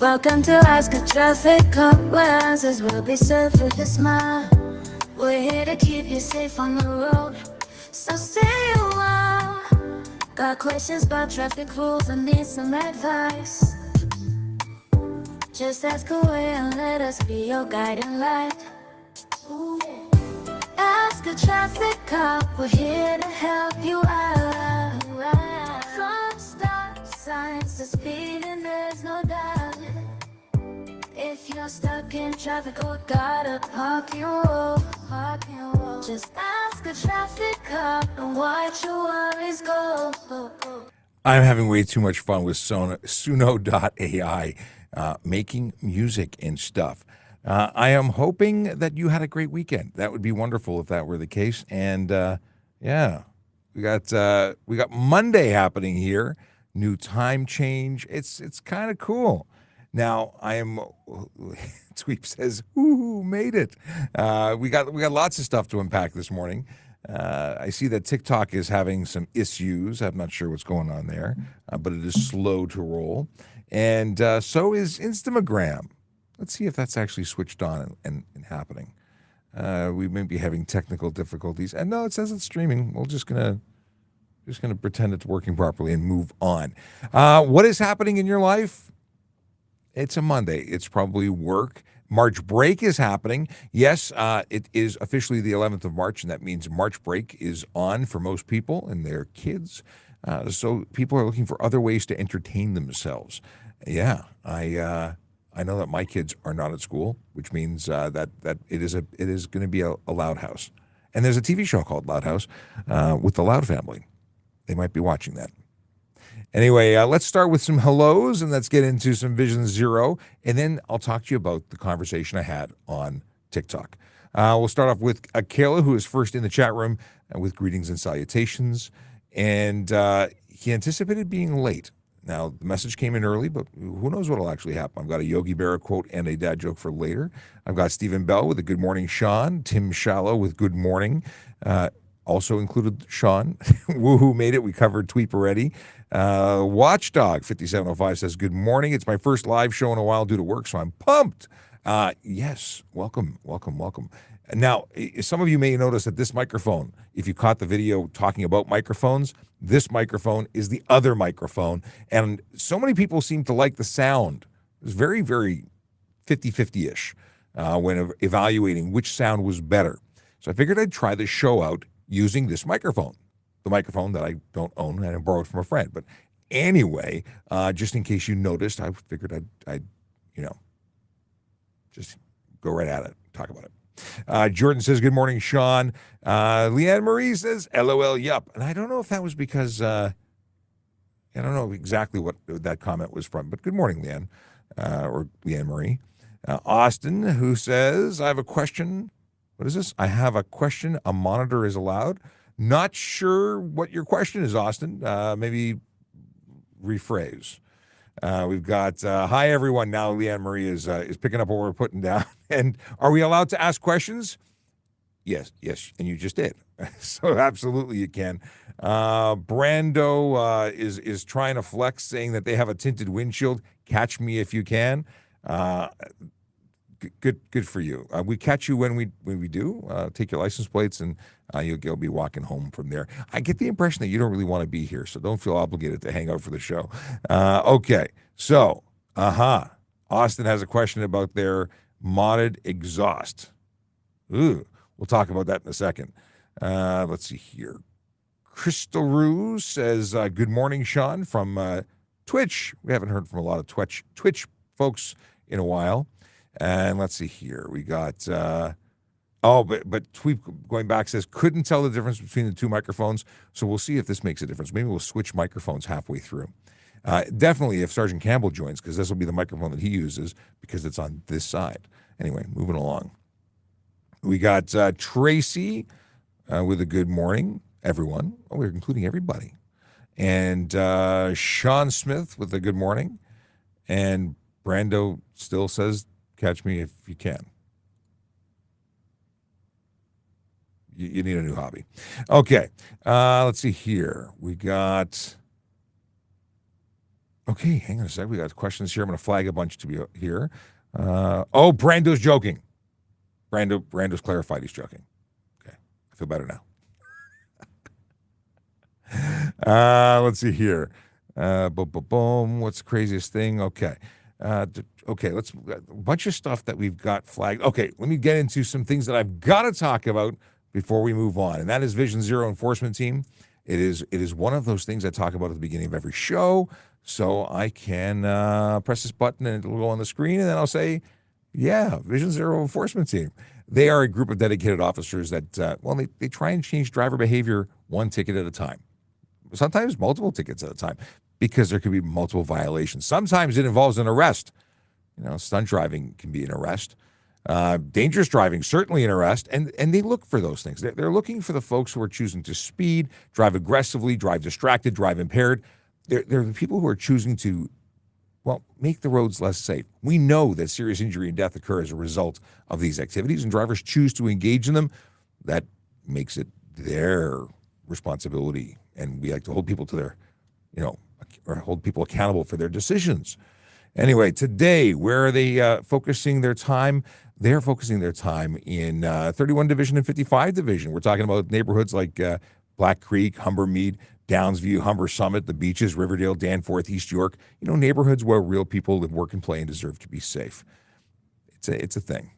Welcome to Ask a Traffic Cop, where answers will be served with a smile. We're here to keep you safe on the road, so stay a while. Got questions about traffic rules and need some advice? Just ask away and let us be your guiding light. Ooh, yeah. Ask a traffic cop, we're here to help you out. From stop signs to speed, and there's no doubt. If you're stuck in traffic or gotta park and roll, just ask a traffic cop and watch your worries go. I'm having way too much fun with Suno.ai, making music and stuff. I am hoping that you had a great weekend. That would be wonderful if that were the case. And yeah, we got Monday happening here. New time change. It's kind of cool. Now I am. Tweep says, "Ooh, made it." We got lots of stuff to unpack this morning. I see that TikTok is having some issues. I'm not sure what's going on there, but it is slow to roll, and so is Instagram. Let's see if that's actually switched on and happening. We may be having technical difficulties, and no, it says it's streaming. We're just gonna pretend it's working properly and move on. What is happening in your life? It's a Monday. It's probably work. March break is happening. Yes, it is officially the 11th of March, and that means March break is on for most people and their kids. So people are looking for other ways to entertain themselves. Yeah, I know that my kids are not at school, which means that it is going to be a Loud House. And there's a TV show called Loud House with the Loud family. They might be watching that. Anyway, let's start with some hellos, and let's get into some Vision Zero, and then I'll talk to you about the conversation I had on TikTok. We'll start off with Kayla, who is first in the chat room with greetings and salutations, and he anticipated being late. Now, the message came in early, but who knows what will actually happen. I've got a Yogi Berra quote and a dad joke for later. I've got Stephen Bell with a good morning, Sean. Tim Shallow with good morning. Also included Sean. Woohoo made it. We covered Tweep already. Watchdog 5705 says, good morning. It's my first live show in a while due to work, so I'm pumped. Yes, welcome. Now, some of you may notice that this microphone, if you caught the video talking about microphones, this microphone is the other microphone. And so many people seem to like the sound. It was very, very 50-50-ish when evaluating which sound was better. So I figured I'd try the show out using this microphone, the microphone that I don't own and I borrowed from a friend. But anyway, just in case you noticed, I figured I'd just go right at it, talk about it. Jordan says, good morning, Sean. Leanne Marie says, LOL, yup. And I don't know if that was because, I don't know exactly what that comment was from, but good morning, Leanne, or Leanne Marie. Austin, who says, I have a question. What is this? I have a question. A monitor is allowed. Not sure what your question is, Austin. Maybe rephrase. We've got, hi, everyone. Now Leanne Marie is picking up what we're putting down. And are we allowed to ask questions? Yes, and you just did. So absolutely you can. Brando is trying to flex, saying that they have a tinted windshield. Catch me if you can. Good for you. We catch you when we do. Take your license plates, and you'll be walking home from there. I get the impression that you don't really want to be here, so don't feel obligated to hang out for the show. Okay, so Austin has a question about their modded exhaust. Ooh, we'll talk about that in a second. Let's see here. Crystal Rue says, good morning, Sean, from Twitch. We haven't heard from a lot of Twitch folks in a while. And let's see here. We got, but Tweep going back says, couldn't tell the difference between the two microphones. So we'll see if this makes a difference. Maybe we'll switch microphones halfway through. Definitely if Sergeant Campbell joins, because this will be the microphone that he uses because it's on this side. Anyway, moving along. We got Tracy with a good morning, everyone. Oh, we're including everybody. And Sean Smith with a good morning. And Brando still says, catch me if you can. You need a new hobby. Okay, let's see here. We got Okay, hang on a sec. We got questions here. I'm going to flag a bunch to be here. Brando's joking. Brando's clarified he's joking. Okay, I feel better now. Let's see here. Boom. What's the craziest thing? Okay. Let's a bunch of stuff that we've got flagged. Okay, let me get into some things that I've got to talk about before we move on, and that is Vision Zero enforcement team. It is one of those things I talk about at the beginning of every show, so I can press this button and it'll go on the screen, and then I'll say, yeah, Vision Zero enforcement team. They are a group of dedicated officers that, they try and change driver behavior one ticket at a time. Sometimes multiple tickets at a time, because there could be multiple violations. Sometimes it involves an arrest. Stunt driving can be an arrest. Dangerous driving, certainly an arrest. And they look for those things. They're looking for the folks who are choosing to speed, drive aggressively, drive distracted, drive impaired. They're the people who are choosing to, make the roads less safe. We know that serious injury and death occur as a result of these activities, and drivers choose to engage in them. That makes it their responsibility. And we like to hold people to their, or hold people accountable for their decisions. Anyway, today, where are they focusing their time? They're focusing their time in 31 Division and 55 Division. We're talking about neighborhoods like Black Creek, Humbermead, Downsview, Humber Summit, the Beaches, Riverdale, Danforth, East York. Neighborhoods where real people live, work, and play and deserve to be safe. It's a thing.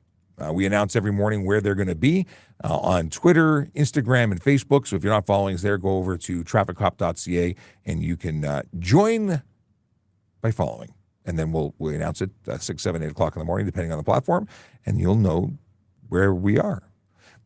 We announce every morning where they're going to be on Twitter, Instagram, and Facebook. So if you're not following us there, go over to ASKaTrafficCop.ca and you can join by following. And then we'll announce it 6, 7, 8 o'clock in the morning, depending on the platform, and you'll know where we are.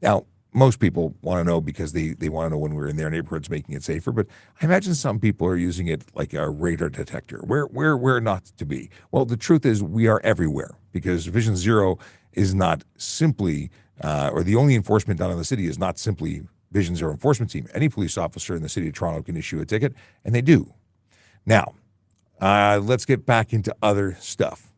Now, most people want to know because they want to know when we're in their neighborhoods, making it safer. But I imagine some people are using it like a radar detector. Where not to be? Well, the truth is we are everywhere, because Vision Zero is not simply, or the only enforcement done in the city is not simply Vision Zero enforcement team. Any police officer in the city of Toronto can issue a ticket, and they do. Now, let's get back into other stuff.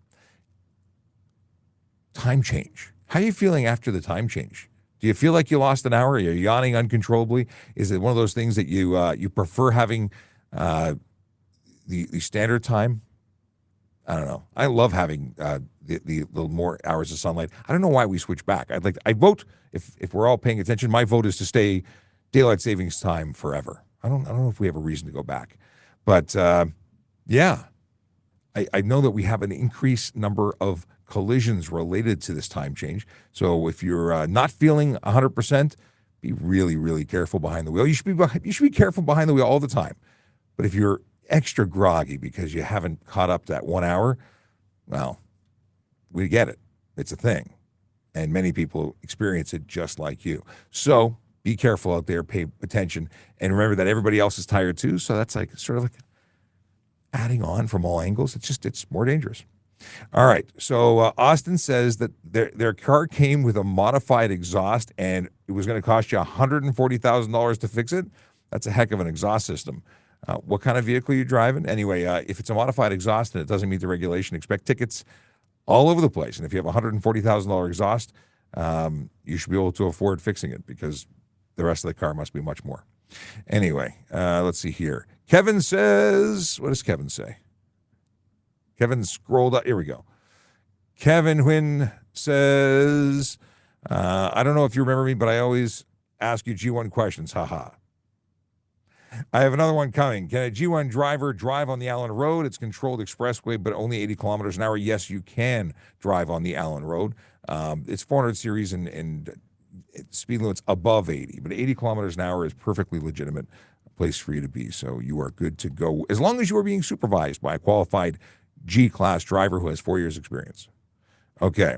Time change. How are you feeling after the time change? Do you feel like you lost an hour? Are you yawning uncontrollably? Is it one of those things that you prefer having the standard time? I don't know. I love having the little more hours of sunlight. I don't know why we switch back. I vote, if we're all paying attention, my vote is to stay daylight savings time forever. I don't know if we have a reason to go back. But yeah, I know that we have an increased number of collisions related to this time change. So if you're not feeling 100%, be really, really careful behind the wheel. You should be careful behind the wheel all the time. But if you're extra groggy because you haven't caught up that 1 hour, well, we get it. It's a thing. And many people experience it just like you. So be careful out there, pay attention, and remember that everybody else is tired too. So that's like sort of like adding on from all angles. It's more dangerous. All right. So Austin says that their car came with a modified exhaust and it was going to cost you $140,000 to fix it. That's a heck of an exhaust system. What kind of vehicle are you driving? Anyway, if it's a modified exhaust and it doesn't meet the regulation, expect tickets all over the place. And if you have a $140,000 exhaust, you should be able to afford fixing it, because the rest of the car must be much more. Anyway, let's see here. Kevin says, what does Kevin say? Kevin scrolled up. Here we go. Kevin Huynh says, I don't know if you remember me, but I always ask you G1 questions. Haha. I have another one coming. Can a G1 driver drive on the Allen Road? It's controlled expressway, but only 80 kilometers an hour. Yes, you can drive on the Allen Road. It's 400 series and speed limits above 80, but 80 kilometers an hour is perfectly legitimate place for you to be. So you are good to go as long as you are being supervised by a qualified G-class driver who has 4 years experience. Okay.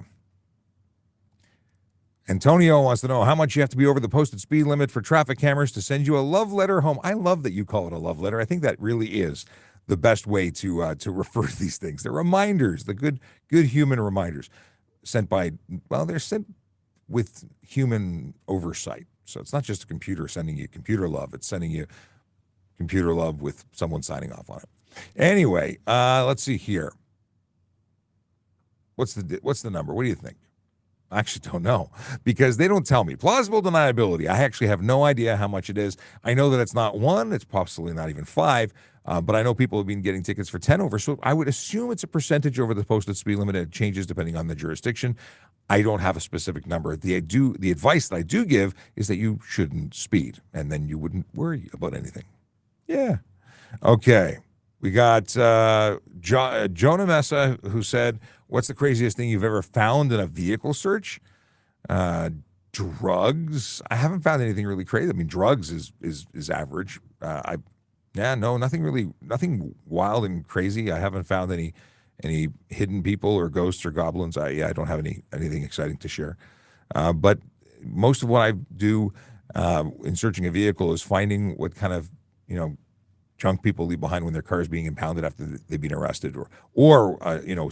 Antonio wants to know how much you have to be over the posted speed limit for traffic cameras to send you a love letter home. I love that you call it a love letter. I think that really is the best way to refer to these things. They're reminders, the good human reminders sent by, they're sent with human oversight. So it's not just a computer sending you computer love. It's sending you computer love with someone signing off on it. Anyway, let's see here. What's the number? What do you think? I actually don't know, because they don't tell me. Plausible deniability. I actually have no idea how much it is. I know that it's not 1. It's possibly not even 5. But I know people have been getting tickets for 10 over, so I would assume it's a percentage over the posted speed limit. It changes depending on the jurisdiction. I don't have a specific number. The advice that I do give is that you shouldn't speed, and then you wouldn't worry about anything. Yeah. Okay. We got Jonah Mesa, who said, what's the craziest thing you've ever found in a vehicle search? Drugs. I haven't found anything really crazy. I mean, drugs is average. Nothing wild and crazy. I haven't found any hidden people or ghosts or goblins. I don't have anything exciting to share. But most of what I do in searching a vehicle is finding what kind of junk people leave behind when their car is being impounded after they've been arrested, or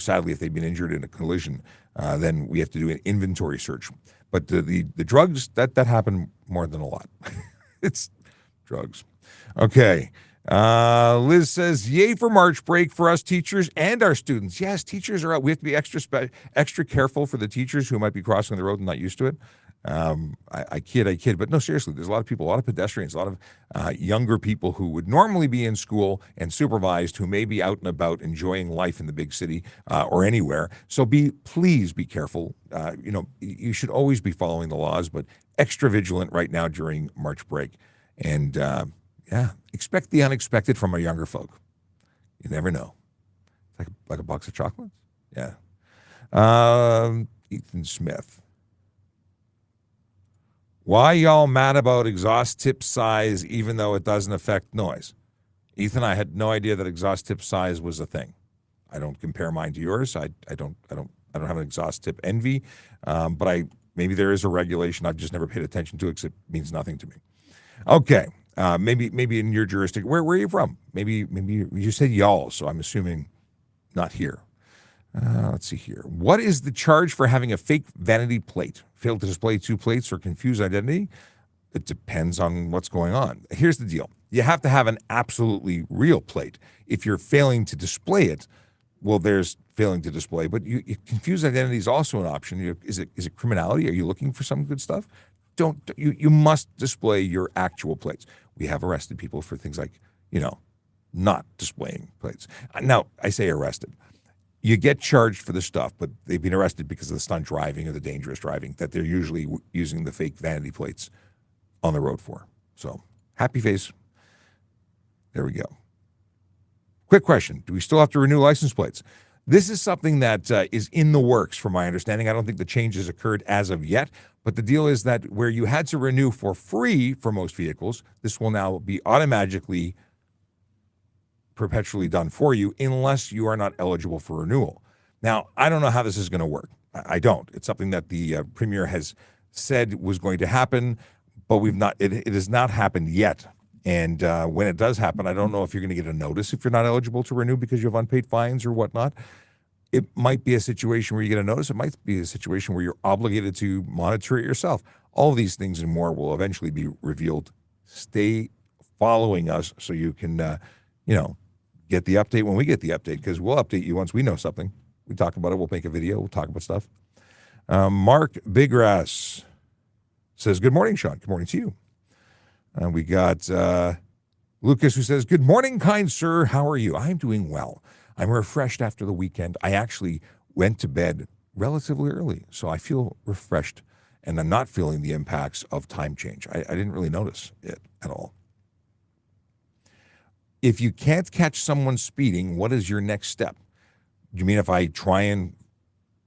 sadly, if they've been injured in a collision, then we have to do an inventory search. But the drugs, that happen more than a lot. It's drugs. Okay. Liz says, yay for March break for us teachers and our students. Yes, teachers are out. We have to be extra careful for the teachers who might be crossing the road and not used to it. I kid, but no, seriously, there's a lot of people, a lot of pedestrians, a lot of younger people who would normally be in school and supervised who may be out and about enjoying life in the big city or anywhere. So please be careful. You should always be following the laws, but extra vigilant right now during March break. And expect the unexpected from our younger folk. You never know. Like a box of chocolates? Yeah. Ethan Smith. Why y'all mad about exhaust tip size even though it doesn't affect noise? Ethan, I had no idea that exhaust tip size was a thing. I don't compare mine to yours. I don't have an exhaust tip envy, but maybe there is a regulation. I've just never paid attention to it because it means nothing to me. Okay. Maybe in your jurisdiction. Where are you from? Maybe you said y'all, so I'm assuming not here. Let's see here. What is the charge for having a fake vanity plate? Failed to display 2 plates or confuse identity? It depends on what's going on. Here's the deal. You have to have an absolutely real plate. If you're failing to display it, well, there's failing to display. But you confuse identity is also an option. Is it criminality? Are you looking for some good stuff? You must display your actual plates. We have arrested people for things like, not displaying plates. Now, I say arrested. You get charged for the stuff, but they've been arrested because of the stunt driving or the dangerous driving that they're usually using the fake vanity plates on the road for. So, happy face. There we go. Quick question. Do we still have to renew license plates? This is something that is in the works, from my understanding. I don't think the change has occurred as of yet, but the deal is that where you had to renew for free for most vehicles, this will now be automatically perpetually done for you unless you are not eligible for renewal. Now, I don't know how this is going to work. I don't. It's something that the Premier has said was going to happen, but it has not happened yet. And when it does happen, I don't know if you're going to get a notice if you're not eligible to renew because you have unpaid fines or whatnot. It might be a situation where you get a notice. It might be a situation where you're obligated to monitor it yourself. All of these things and more will eventually be revealed. Stay following us so you can, get the update when we get the update, because we'll update you once we know something. We talk about it. We'll make a video. We'll talk about stuff. Mark Biggrass says, good morning, Sean. Good morning to you. We got Lucas, who says, good morning, kind sir. How are you? I'm doing well. I'm refreshed after the weekend. I actually went to bed relatively early, so I feel refreshed, and I'm not feeling the impacts of time change. I didn't really notice it at all. If you can't catch someone speeding, what is your next step? You mean if I try and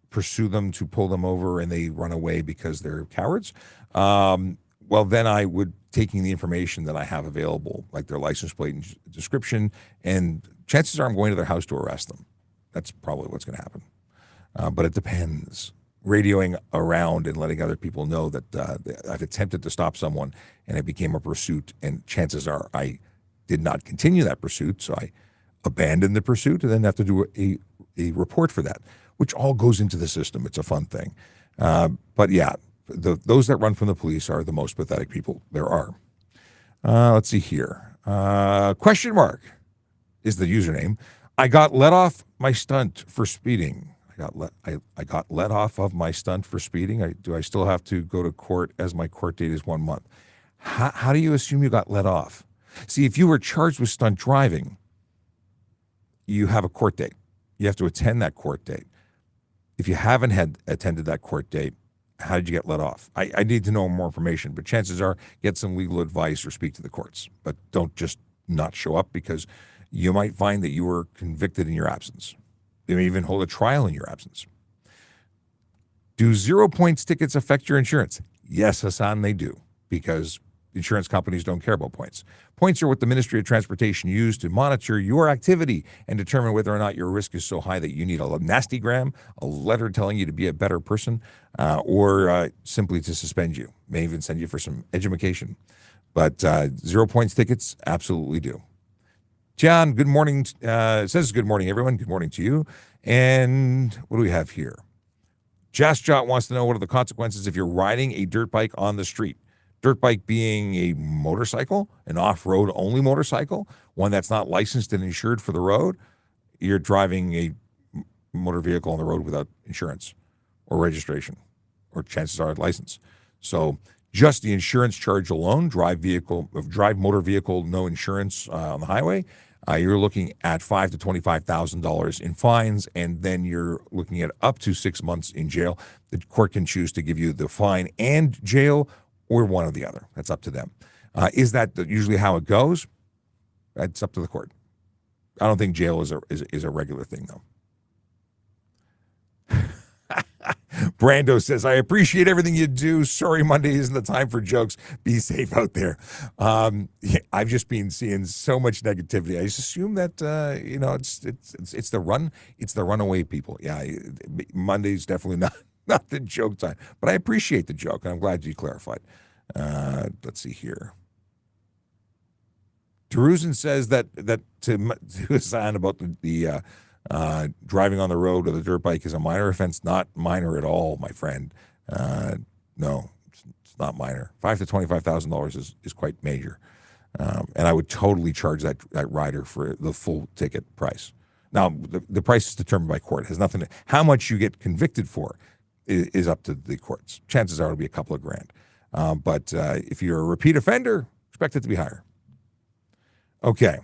pursue them to pull them over and they run away because they're cowards? Well, then I would taking the information that I have available, like their license plate and description, and chances are I'm going to their house to arrest them. That's probably what's going to happen. But it depends. Radioing around and letting other people know that I've attempted to stop someone and it became a pursuit, and chances are I did not continue that pursuit, so I abandoned the pursuit and then have to do a report for that, which all goes into the system. It's a fun thing. But yeah, those that run from the police are the most pathetic people there are. Let's see here. Question mark is the username. I got let off my stunt for speeding. I got let off of my stunt for speeding. Do I still have to go to court as my court date is 1 month? How do you assume you got let off? See, if you were charged with stunt driving, you have a court date. You have to attend that court date. If you haven't attended that court date, how did you get let off? I need to know more information, but chances are get some legal advice or speak to the courts. But don't just not show up, because you might find that you were convicted in your absence. They may even hold a trial in your absence. Do 0 points tickets affect your insurance? Yes, Hassan, they do, because insurance companies don't care about points. Points are what the Ministry of Transportation use to monitor your activity and determine whether or not your risk is so high that you need a nastygram, a letter telling you to be a better person, or simply to suspend you. May even send you for some education. But 0 points tickets absolutely do. John, good morning. Says good morning, everyone. Good morning to you. And what do we have here? Jasjot wants to know, what are the consequences if you're riding a dirt bike on the street? Dirt bike being a motorcycle, an off-road only motorcycle, one that's not licensed and insured for the road. You're driving a motor vehicle on the road without insurance or registration, or chances are license. So just the insurance charge alone, drive motor vehicle, no insurance on the highway, you're looking at $5,000 to $25,000 in fines, and then you're looking at up to 6 months in jail. The court can choose to give you the fine and jail, or one or the other. That's up to them. Is that usually how it goes? That's up to the court. I don't think jail is a regular thing, though. Brando says, I appreciate everything you do. Sorry, Monday isn't the time for jokes. Be safe out there. I've just been seeing so much negativity. I just assume that it's the runaway people. Yeah, Monday's definitely not the joke time, but I appreciate the joke, and I'm glad you clarified. Let's see here. Teruzin says that to Hassan about the driving on the road with a dirt bike is a minor offense. Not minor at all, my friend. No, it's not minor. $5,000 to $25,000 is quite major, and I would totally charge that rider for the full ticket price. Now, the price is determined by court. It has nothing to, how much you get convicted for is up to the courts. Chances are it'll be a couple of grand. But if you're a repeat offender, expect it to be higher. Okay.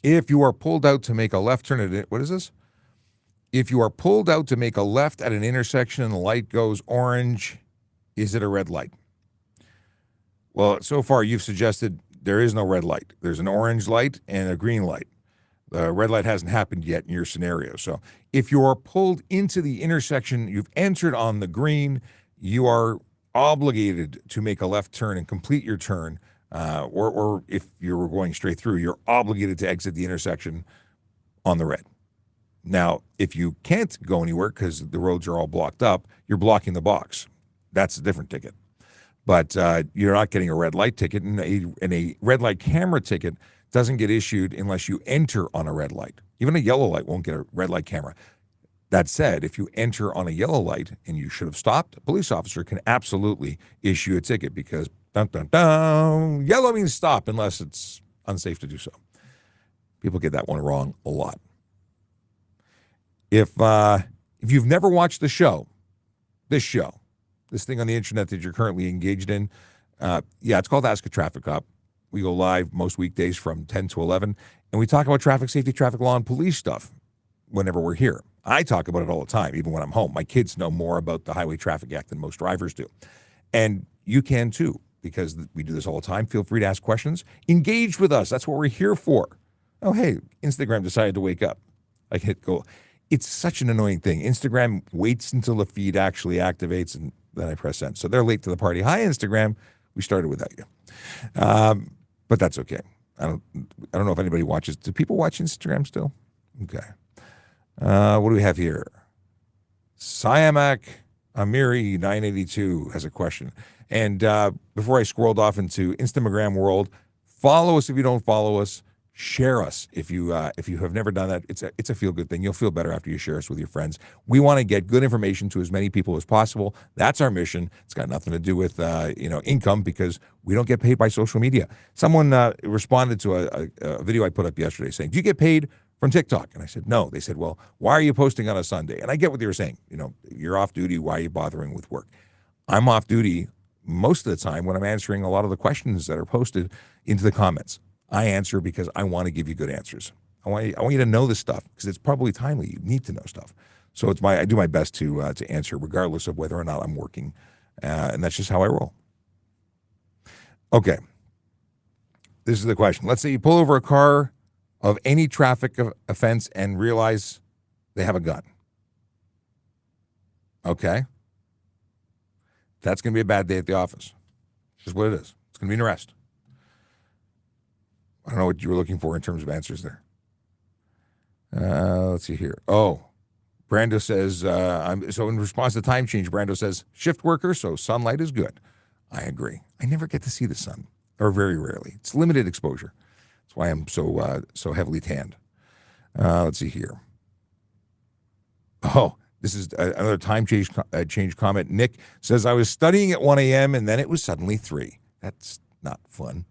If you are pulled out to make a left turn at what is this? If you are pulled out to make a left at an intersection and the light goes orange, is it a red light? Well, so far you've suggested there is no red light. There's an orange light and a green light. The red light hasn't happened yet in your scenario. So if you are pulled into the intersection, you've entered on the green, you are obligated to make a left turn and complete your turn. Or if you're going straight through, you're obligated to exit the intersection on the red. Now, if you can't go anywhere because the roads are all blocked up, you're blocking the box. That's a different ticket. But you're not getting a red light ticket, and a red light camera ticket doesn't get issued unless you enter on a red light. Even a yellow light won't get a red light camera. That said, if you enter on a yellow light and you should have stopped, a police officer can absolutely issue a ticket because yellow means stop unless it's unsafe to do so. People get that one wrong a lot. If you've never watched the show, this thing on the internet that you're currently engaged in, it's called Ask a Traffic Cop. We go live most weekdays from 10 to 11, and we talk about traffic safety, traffic law, and police stuff whenever we're here. I talk about it all the time, even when I'm home. My kids know more about the Highway Traffic Act than most drivers do. And you can too, because we do this all the time. Feel free to ask questions. Engage with us. That's what we're here for. Oh, hey, Instagram decided to wake up. I hit go. It's such an annoying thing. Instagram waits until the feed actually activates, and then I press send. So they're late to the party. Hi, Instagram. We started without you. But that's okay. I don't know if anybody watches. Do people watch Instagram still? Okay. What do we have here? Siamak Amiri 982 has a question. And before I scrolled off into Instagram world, follow us if you don't follow us. Share us if you have never done that. It's a feel good thing. You'll feel better after you share us with your friends. We want to get good information to as many people as possible. That's our mission. It's got nothing to do with income, because we don't get paid by social media. Someone responded to a video I put up yesterday saying, "Do you get paid from TikTok?" And I said, "No." They said, "Well, why are you posting on a Sunday?" And I get what they were saying. You're off duty. Why are you bothering with work? I'm off duty most of the time when I'm answering a lot of the questions that are posted into the comments. I answer because I want to give you good answers. I want you to know this stuff because it's probably timely. You need to know stuff. So I do my best to answer regardless of whether or not I'm working. And that's just how I roll. Okay. This is the question. Let's say you pull over a car of any traffic offense and realize they have a gun. Okay. That's going to be a bad day at the office. It's just what it is. It's going to be an arrest. I don't know what you were looking for in terms of answers there. Let's see here. Oh, Brando says, so in response to time change, Brando says, shift worker, so sunlight is good. I agree. I never get to see the sun, or very rarely. It's limited exposure. That's why I'm so heavily tanned. Let's see here. Oh, this is another time change comment. Nick says, I was studying at 1 a.m. and then it was suddenly 3. That's not fun.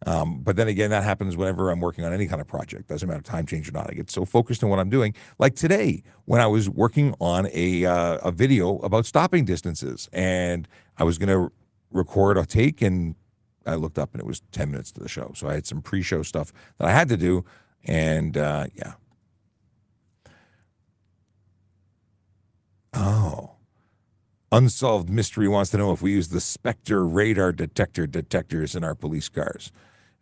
But then again, that happens whenever I'm working on any kind of project. Doesn't matter time change or not. I get so focused on what I'm doing. Like today, when I was working on a video about stopping distances, and I was going to record a take, and I looked up and it was 10 minutes to the show. So I had some pre-show stuff that I had to do, and yeah. Oh. Unsolved Mystery wants to know if we use the Spectre radar detectors in our police cars.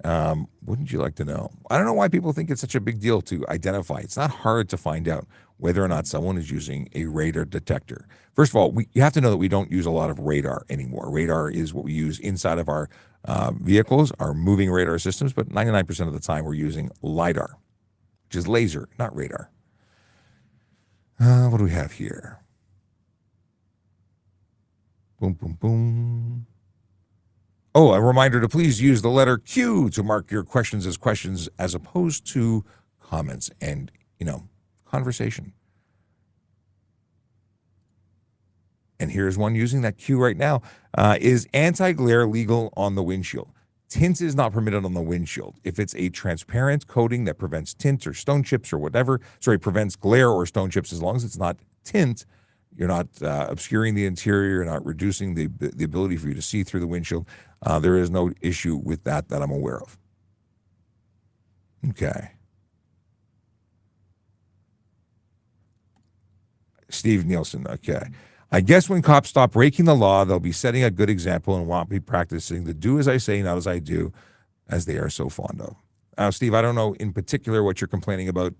Wouldn't you like to know? I don't know why people think it's such a big deal to identify. It's not hard to find out whether or not someone is using a radar detector. First of all, you have to know that we don't use a lot of radar anymore. Radar is what we use inside of our vehicles, our moving radar systems, but 99% of the time we're using LiDAR, which is laser, not radar. What do we have here? Boom, boom, boom. Oh, a reminder to please use the letter Q to mark your questions as opposed to comments and, conversation. And here's one using that Q right now. Is anti-glare legal on the windshield? Tint is not permitted on the windshield. If it's a transparent coating that prevents tint or stone chips or whatever, prevents glare or stone chips, as long as it's not tint, you're not obscuring the interior, you're not reducing the ability for you to see through the windshield. There is no issue with that I'm aware of. Okay. Steve Nielsen, okay. I guess when cops stop breaking the law, they'll be setting a good example and won't be practicing the do as I say, not as I do, as they are so fond of. Steve, I don't know in particular what you're complaining about.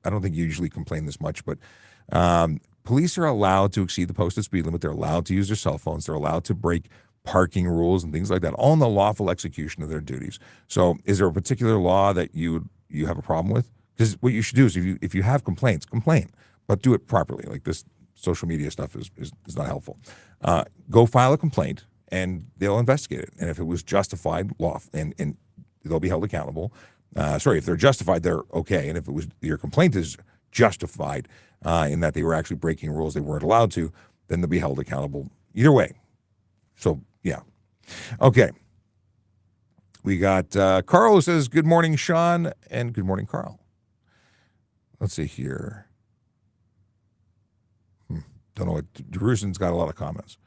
I don't think you usually complain this much, but police are allowed to exceed the posted speed limit. They're allowed to use their cell phones. They're allowed to break parking rules and things like that, all in the lawful execution of their duties. So is there a particular law that you have a problem with? Because what you should do is if you have complaints, complain, but do it properly. Like this social media stuff is not helpful. Go file a complaint and they'll investigate it. And if it was justified, and they'll be held accountable. If they're justified, they're okay. And if your complaint is justified in that they were actually breaking rules they weren't allowed to, then they'll be held accountable either way. So, yeah. Okay. We got Carl who says, good morning, Sean, and good morning, Carl. Let's see here. Don't know what, Jerusalem's got a lot of comments.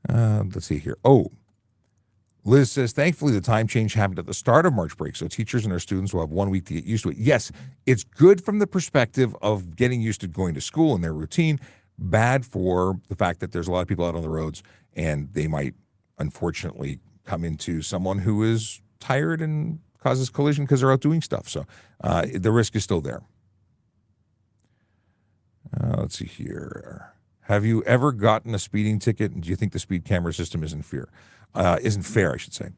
Let's see here. Oh, Liz says, thankfully, the time change happened at the start of March break, so teachers and their students will have 1 week to get used to it. Yes, it's good from the perspective of getting used to going to school and their routine, bad for the fact that there's a lot of people out on the roads, and they might, unfortunately, come into someone who is tired and causes collision because they're out doing stuff. So the risk is still there. Let's see here. Have you ever gotten a speeding ticket, and do you think the speed camera system isn't fair? Isn't fair, I should say.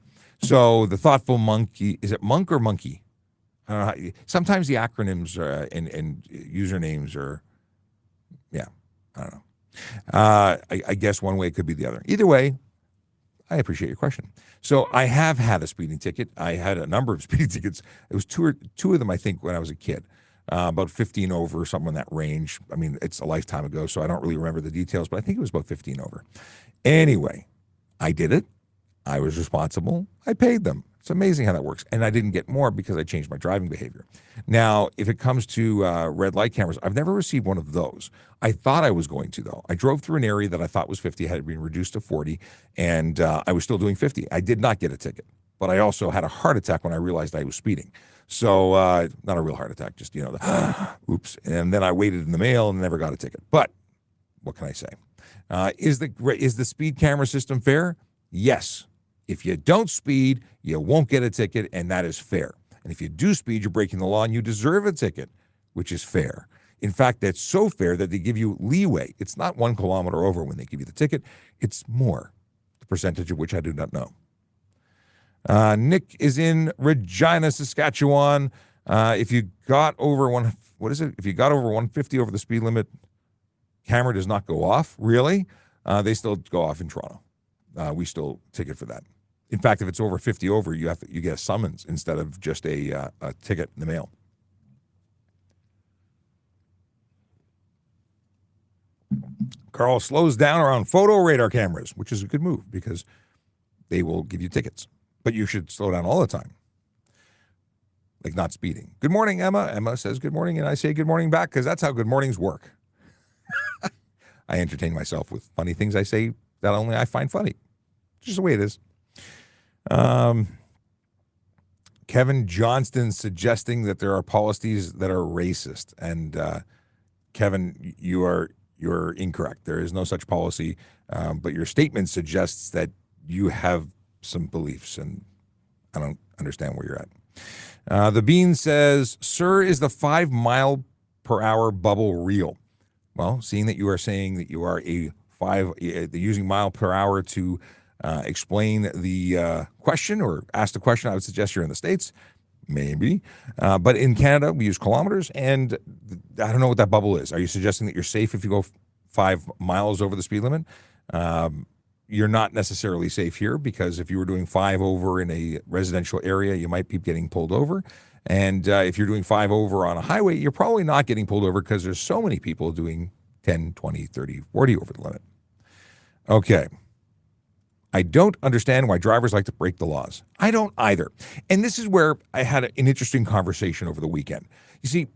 So the thoughtful monkey, is it monk or monkey? I don't know sometimes the acronyms and usernames are, yeah, I don't know. I guess one way could be the other. Either way, I appreciate your question. So I have had a speeding ticket. I had a number of speeding tickets. It was two of them, I think, when I was a kid. About 15 over, something in that range. I mean, it's a lifetime ago, so I don't really remember the details, but I think it was about 15 over. Anyway, I did it. I was responsible. I paid them. It's amazing how that works. And I didn't get more because I changed my driving behavior. Now, if it comes to red light cameras, I've never received one of those. I thought I was going to, though. I drove through an area that I thought was 50, had been reduced to 40, and I was still doing 50. I did not get a ticket. but I also had a heart attack when I realized I was speeding. So not a real heart attack, just, the oops. And then I waited in the mail and never got a ticket. But what can I say? Is the speed camera system fair? Yes. If you don't speed, you won't get a ticket, and that is fair. And if you do speed, you're breaking the law and you deserve a ticket, which is fair. In fact, that's so fair that they give you leeway. It's not 1 kilometer over when they give you the ticket. It's more, the percentage of which I do not know. Nick is in Regina, Saskatchewan. If you got over If you got over 150 over the speed limit, camera does not go off. Really? They still go off in Toronto. We still ticket for that. In fact, if it's over 50 over, you get a summons instead of just a ticket in the mail. Carl slows down around photo radar cameras, which is a good move because they will give you tickets. But you should slow down all the time, like not speeding. Good morning, Emma. Emma says good morning, and I say good morning back because that's how good mornings work. I entertain myself with funny things I say that only I find funny. Just the way it is. Kevin Johnston suggesting that there are policies that are racist. And Kevin, you're incorrect. There is no such policy. But your statement suggests that you have some beliefs, and I don't understand where you're at. The Bean says, sir, is the 5 mile per hour bubble real? Well, seeing that you are saying that you are using mile per hour to explain the question or ask the question, I would suggest you're in the States, maybe. But in Canada, we use kilometers, and I don't know what that bubble is. Are you suggesting that you're safe if you go 5 miles over the speed limit? You're not necessarily safe here because if you were doing 5 over in a residential area, you might be getting pulled over. And if you're doing 5 over on a highway, you're probably not getting pulled over because there's so many people doing 10, 20, 30, 40 over the limit. Okay. I don't understand why drivers like to break the laws. I don't either. And this is where I had an interesting conversation over the weekend. You see,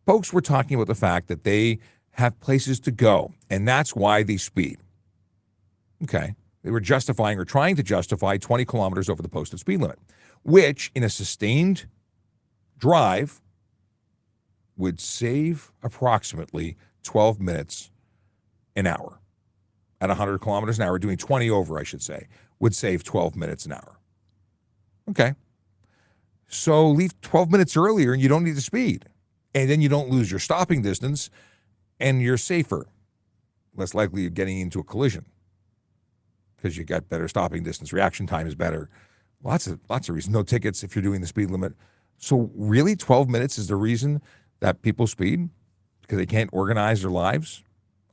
folks were talking about the fact that they have places to go, and that's why they speed. Okay. They were justifying or trying to justify 20 kilometers over the posted speed limit, which in a sustained drive would save approximately 12 minutes an hour. At 100 kilometers an hour, doing 20 over, I should say, would save 12 minutes an hour. Okay. So leave 12 minutes earlier and you don't need to speed. And then you don't lose your stopping distance and you're safer. Less likely of getting into a collision because you got better stopping distance. Reaction time is better. Lots of reasons. No tickets if you're doing the speed limit. So really 12 minutes is the reason that people speed because they can't organize their lives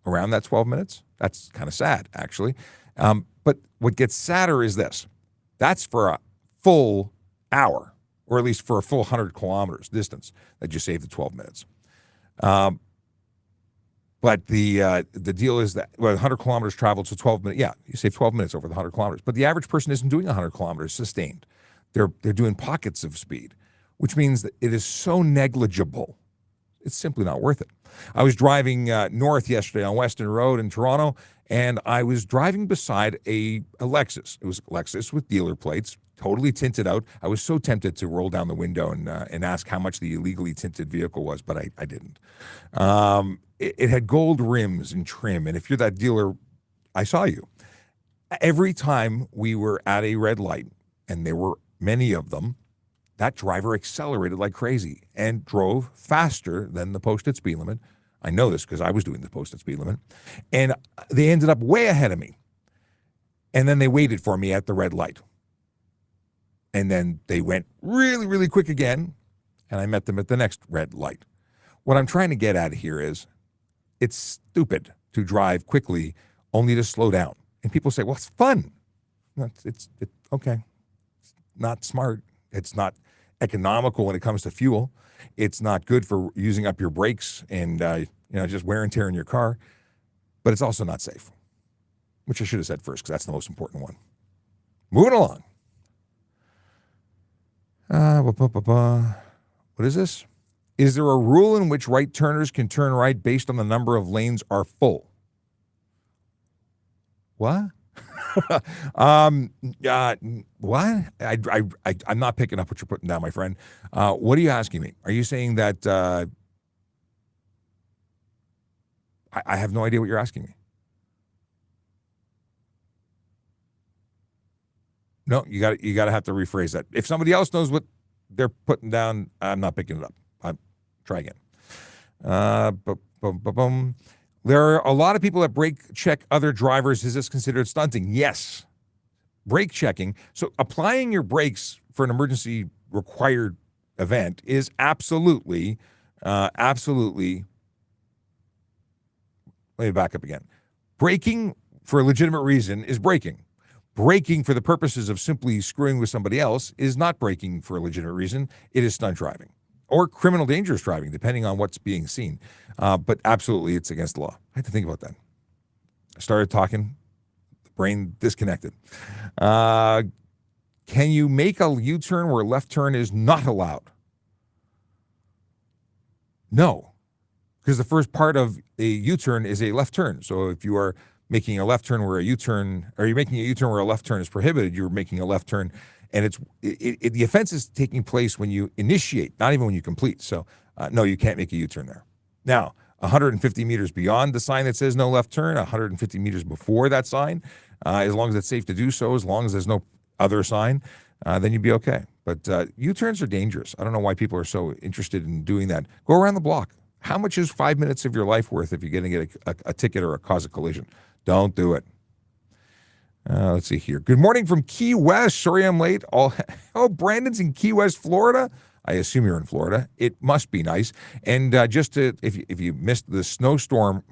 around that 12 minutes? That's kind of sad, actually. But what gets sadder is this. That's for a full hour, or at least for a full 100 kilometers distance that you save the 12 minutes. But the deal is that 100 kilometers traveled, so 12 minutes. Yeah, you save 12 minutes over the 100 kilometers. But the average person isn't doing 100 kilometers sustained. They're doing pockets of speed, which means that it is so negligible. It's simply not worth it. I was driving north yesterday on Weston Road in Toronto, and I was driving beside a Lexus. It was a Lexus with dealer plates, totally tinted out. I was so tempted to roll down the window and ask how much the illegally tinted vehicle was, but I didn't. It had gold rims and trim, and if you're that dealer, I saw you. Every time we were at a red light, and there were many of them, that driver accelerated like crazy and drove faster than the posted speed limit. I know this because I was doing the posted speed limit. And they ended up way ahead of me. And then they waited for me at the red light. And then they went really, really quick again. And I met them at the next red light. What I'm trying to get at here is it's stupid to drive quickly only to slow down. And people say, well, it's fun. It's okay. It's not smart. It's not economical when it comes to fuel. It's not good for using up your brakes and just wear and tear in your car. But it's also not safe, which I should have said first because that's the most important one. Moving along. What is this? Is there a rule in which right turners can turn right based on the number of lanes are full? What? What? I'm not picking up what you're putting down, my friend. What are you asking me? Are you saying that I have no idea what you're asking me? No, you got to have to rephrase that. If somebody else knows what they're putting down, I'm not picking it up. Try again. There are a lot of people that brake check other drivers. Is this considered stunting? Yes. Brake checking. So applying your brakes for an emergency required event is absolutely. Let me back up again. Braking for a legitimate reason is braking. Braking for the purposes of simply screwing with somebody else is not braking for a legitimate reason. It is stunt driving or criminal dangerous driving, depending on what's being seen. But absolutely, it's against the law. I had to think about that. I started talking, the brain disconnected. Can you make a U-turn where a left turn is not allowed? No, because the first part of a U-turn is a left turn. So if you are making a left turn where a U-turn, or you're making a U-turn where a left turn is prohibited, you're making a left turn, and the offense is taking place when you initiate, not even when you complete. So no, you can't make a U-turn there. Now, 150 meters beyond the sign that says no left turn, 150 meters before that sign, as long as it's safe to do so, as long as there's no other sign, then you'd be okay. But U-turns are dangerous. I don't know why people are so interested in doing that. Go around the block. How much is 5 minutes of your life worth if you're going to get a ticket or cause a collision? Don't do it. Let's see here. Good morning from Key West. Sorry I'm late. Brandon's in Key West, Florida. I assume you're in Florida. It must be nice. And if you missed the snowstorm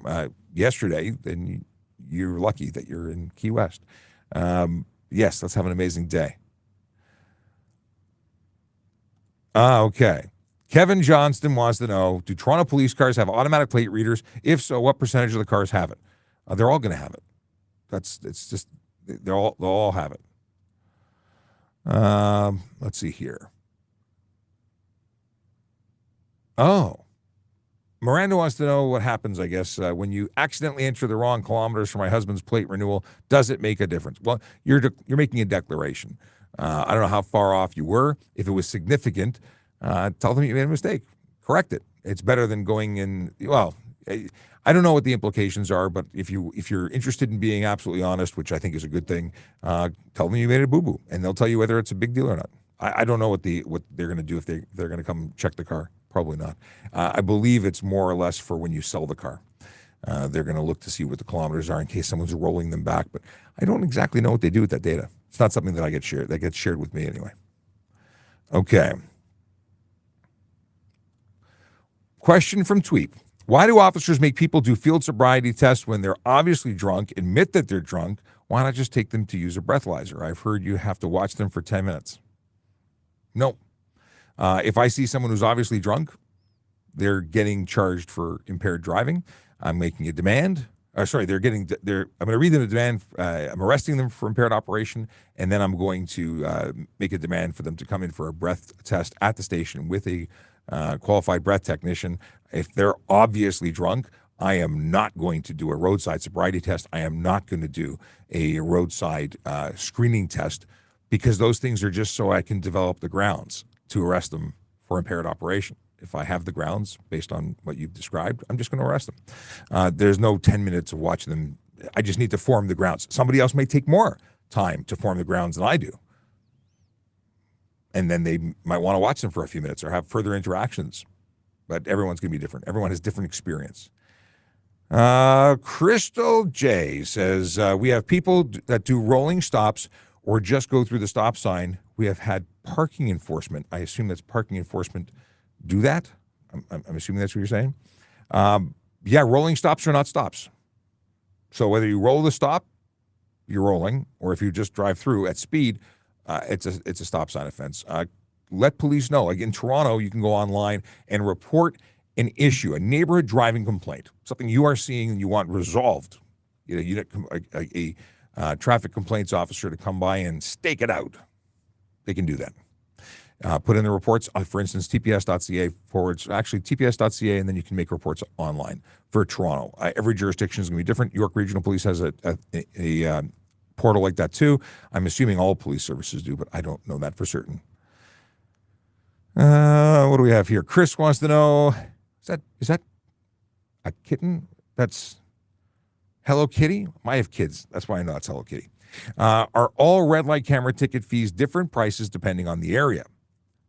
yesterday, then you're lucky that you're in Key West. Yes, let's have an amazing day. Okay. Kevin Johnston wants to know, do Toronto police cars have automatic plate readers? If so, what percentage of the cars have it? They're all going to have it. They'll all have it. Let's see here. Oh, Miranda wants to know what happens, I guess, when you accidentally enter the wrong kilometers for my husband's plate renewal. Does it make a difference? Well, you're making a declaration. I don't know how far off you were. If it was significant, tell them you made a mistake. Correct it. It's better than going in. Well, I don't know what the implications are, but if you're interested in being absolutely honest, which I think is a good thing, tell them you made a boo-boo, and they'll tell you whether it's a big deal or not. I don't know what they're going to do if they're going to come check the car. Probably not. I believe it's more or less for when you sell the car. They're going to look to see what the kilometers are in case someone's rolling them back, but I don't exactly know what they do with that data. It's not something that gets shared with me anyway. Okay. Question from Tweep. Why do officers make people do field sobriety tests when they're obviously drunk, admit that they're drunk? Why not just take them to use a breathalyzer? I've heard you have to watch them for 10 minutes. No. If I see someone who's obviously drunk, they're getting charged for impaired driving. I'm making a demand. I'm going to read them a demand. I'm arresting them for impaired operation, and then I'm going to make a demand for them to come in for a breath test at the station with a qualified breath technician. If they're obviously drunk, I am not going to do a roadside sobriety test. I am not going to do a roadside screening test, because those things are just so I can develop the grounds to arrest them for impaired operation. If I have the grounds based on what you've described, I'm just going to arrest them. There's no 10 minutes of watching them. I just need to form the grounds. Somebody else may take more time to form the grounds than I do. And then they might want to watch them for a few minutes or have further interactions. But everyone's going to be different. Everyone has different experience. Crystal J says, we have people that do rolling stops or just go through the stop sign. We have had parking enforcement. I assume that's parking enforcement. Do that? I'm assuming that's what you're saying. Yeah, rolling stops are not stops. So whether you roll the stop, you're rolling, or if you just drive through at speed, it's a stop sign offense. Let police know. Like in Toronto, you can go online and report an issue, a neighborhood driving complaint, something you are seeing and you want resolved. A traffic complaints officer to come by and stake it out. They can do that. Put in the reports, for instance, tps.ca tps.ca, and then you can make reports online for Toronto. Every jurisdiction is going to be different. York Regional Police has a portal like that too. I'm assuming all police services do, but I don't know that for certain. What do we have here? Chris wants to know, is that a kitten? That's Hello Kitty? I have kids. That's why I know it's Hello Kitty. Are all red light camera ticket fees different prices depending on the area?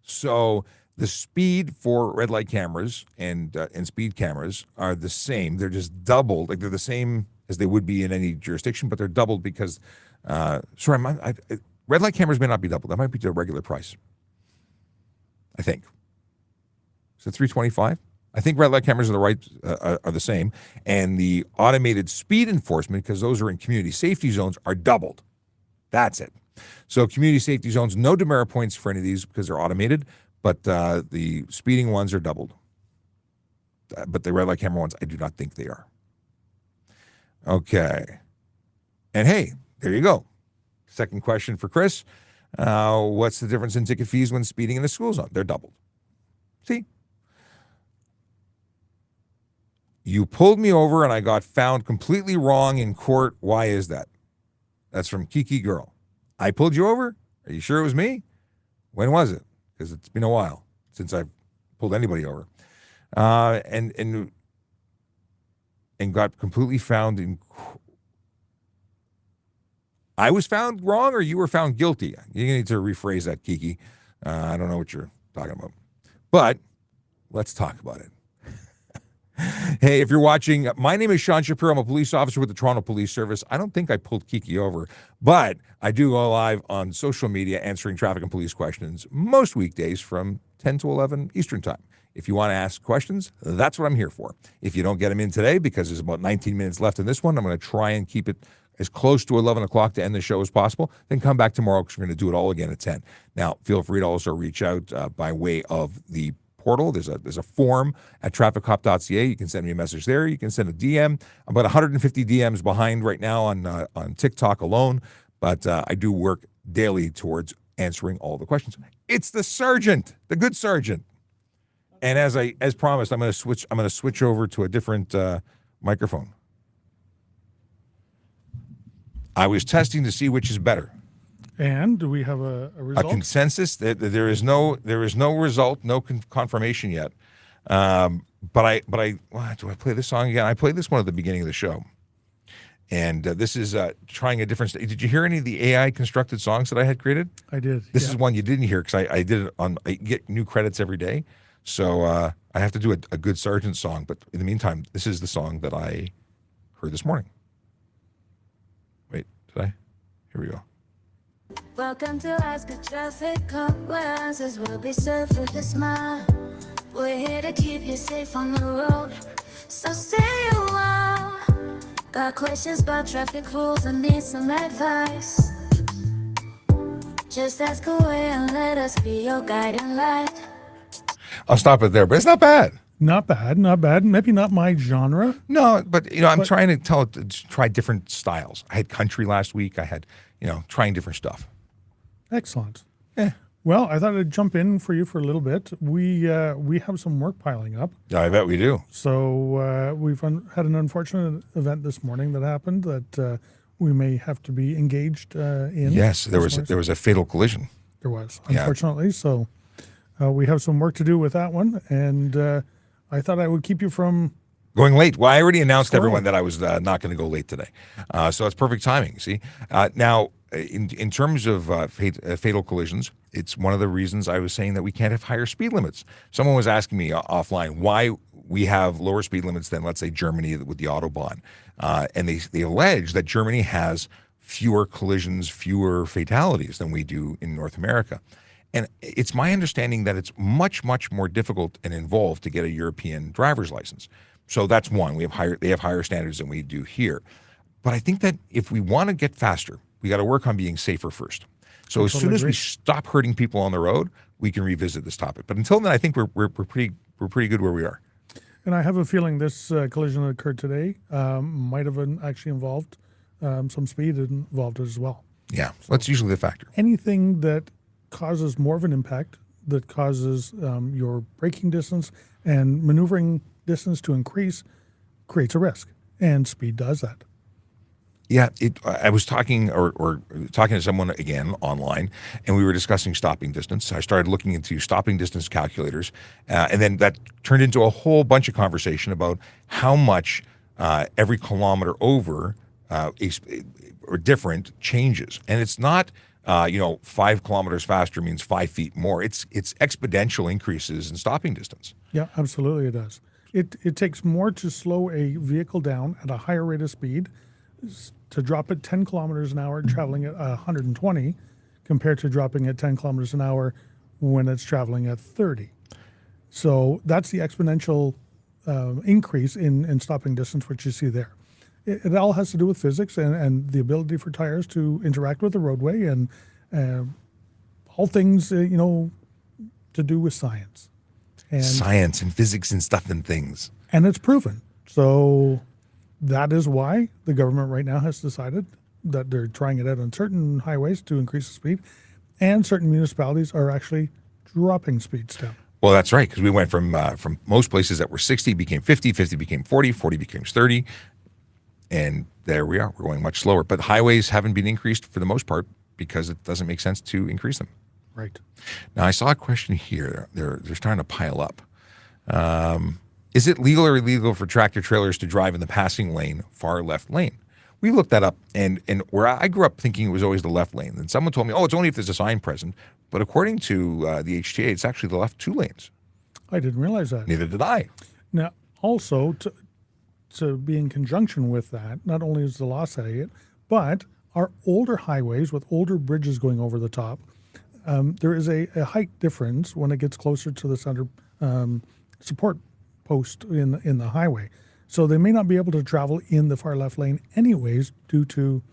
So the speed for red light cameras and speed cameras are the same. They're just doubled. Like they're the same as they would be in any jurisdiction, but they're doubled because, red light cameras may not be doubled. That might be the regular price. I think. Is it $325? I think red light cameras are the same, and the automated speed enforcement, because those are in community safety zones, are doubled. That's it. So community safety zones, no demerit points for any of these because they're automated, but the speeding ones are doubled. But the red light camera ones, I do not think they are. Okay. And hey, there you go. Second question for Chris. What's the difference in ticket fees when speeding in a school zone? They're doubled. See? You pulled me over and I got found completely wrong in court. Why is that? That's from Kiki Girl. I pulled you over? Are you sure it was me? When was it? Because it's been a while since I've pulled anybody over. And got completely found in. I was found wrong or you were found guilty? You need to rephrase that, Kiki. I don't know what you're talking about. But let's talk about it. Hey, if you're watching, my name is Sean Shapiro. I'm a police officer with the Toronto Police Service. I don't think I pulled Kiki over, but I do go live on social media answering traffic and police questions most weekdays from 10 to 11 Eastern Time. If you want to ask questions, that's what I'm here for. If you don't get them in today, because there's about 19 minutes left in this one, I'm going to try and keep it as close to 11 o'clock to end the show as possible, then come back tomorrow because we're going to do it all again at 10. Now, feel free to also reach out by way of the portal. There's a form at TrafficCop.ca. You can send me a message there. You can send a DM. I'm about 150 DMs behind right now on TikTok alone, but I do work daily towards answering all the questions. It's the sergeant, the good sergeant. And as promised, I'm going to switch over to a different microphone. I was testing to see which is better. And do we have a result? A consensus. There is no result, no confirmation yet. But do I play this song again? I played this one at the beginning of the show. And this is trying a different. Did you hear any of the AI constructed songs that I had created? I did. This is one you didn't hear because I did it on. I get new credits every day, so I have to do a good sergeant song. But in the meantime, this is the song that I heard this morning. Wait, did I? Here we go. Welcome to ASKaTrafficCop, where answers will be served with a smile. We're here to keep you safe on the road, so stay a while. Got questions about traffic rules and need some advice? Just ask away and let us be your guiding light. I'll stop it there, but it's not bad. Not bad. Maybe not my genre. No, but I'm trying to try different styles. I had country last week. I had, trying different stuff. Excellent. Yeah. Well, I thought I'd jump in for you for a little bit. We have some work piling up. Yeah, I bet we do. So we've had an unfortunate event this morning that happened that we may have to be engaged in. Yes, there was a fatal collision. There was, unfortunately. Yeah. So we have some work to do with that one, and I thought I would keep you from going late. Well, I already announced to everyone that I was not going to go late today, so it's perfect timing. See, now in terms of fatal collisions, it's one of the reasons I was saying that we can't have higher speed limits. Someone was asking me offline why we have lower speed limits than, let's say, Germany with the Autobahn, and they allege that Germany has fewer collisions, fewer fatalities than we do in North America. And it's my understanding that it's much, much more difficult and involved to get a European driver's license. So that's one. They have higher standards than we do here. But I think that if we want to get faster, we got to work on being safer first. So as soon as we stop hurting people on the road, we can revisit this topic. But until then, I think we're pretty good where we are. And I have a feeling this collision that occurred today might have actually involved some speed involved as well. Yeah, so that's usually the factor. Anything that causes more of an impact, that causes your braking distance and maneuvering distance to increase, creates a risk, and speed does that. Yeah, I was talking or talking to someone again online, and we were discussing stopping distance. I started looking into stopping distance calculators, and then that turned into a whole bunch of conversation about how much every kilometer over or different changes, and it's not 5 kilometers faster means 5 feet more. It's exponential increases in stopping distance. Yeah, absolutely it does. It takes more to slow a vehicle down at a higher rate of speed to drop it 10 kilometers an hour traveling at 120 compared to dropping at 10 kilometers an hour when it's traveling at 30. So that's the exponential increase in stopping distance, which you see there. It all has to do with physics and the ability for tires to interact with the roadway and all things, to do with science. Science and physics and stuff and things. And it's proven. So that is why the government right now has decided that they're trying it out on certain highways to increase the speed, and certain municipalities are actually dropping speeds down. Well, that's right, because we went from most places that were 60 became 50, 50 became 40, 40 became 30, and there we are. We're going much slower. But highways haven't been increased for the most part because it doesn't make sense to increase them. Right. Now, I saw a question here. They're starting to pile up. Is it legal or illegal for tractor trailers to drive in the passing lane, far left lane? We looked that up, and where I grew up thinking it was always the left lane. And someone told me, it's only if there's a sign present. But according to the HTA, it's actually the left 2 lanes. I didn't realize that. Neither did I. Now, also, to be in conjunction with that, not only is the law saying it, but our older highways with older bridges going over the top, there is a height difference when it gets closer to the center support post in the highway. So they may not be able to travel in the far left lane anyways due to,